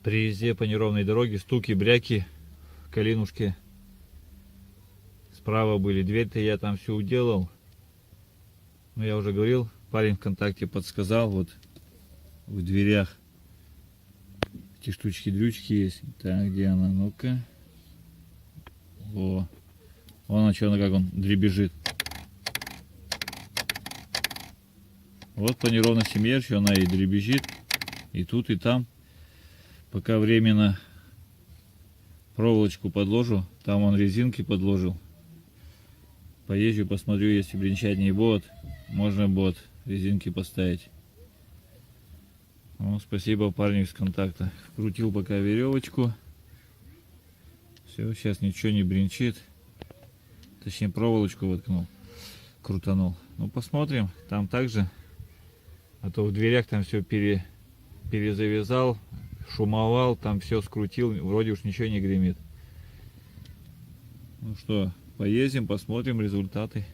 При езде по неровной дороге стуки, бряки, калинушки. Справа были. Дверь-то я там все уделал. Но я уже говорил, парень ВКонтакте подсказал, вот в дверях эти штучки-дрючки есть. Так, где она? Ну-ка. Во. Вон что, как он дребезжит. Вот по неровности мерчи она и дребезжит. И тут, и там. Пока временно проволочку подложу. Там он резинки подложил. Поезжу, посмотрю, если бренчать не будет. Можно будет резинки поставить. Ну, спасибо парню из контакта. Крутил пока веревочку. Все, сейчас ничего не бренчит. Точнее, проволочку воткнул. Крутанул. Ну, посмотрим. Там также. А то в дверях там все перезавязал. Шумовал. Там все скрутил. Вроде уж ничего не гремит. Ну что, поездим, посмотрим результаты.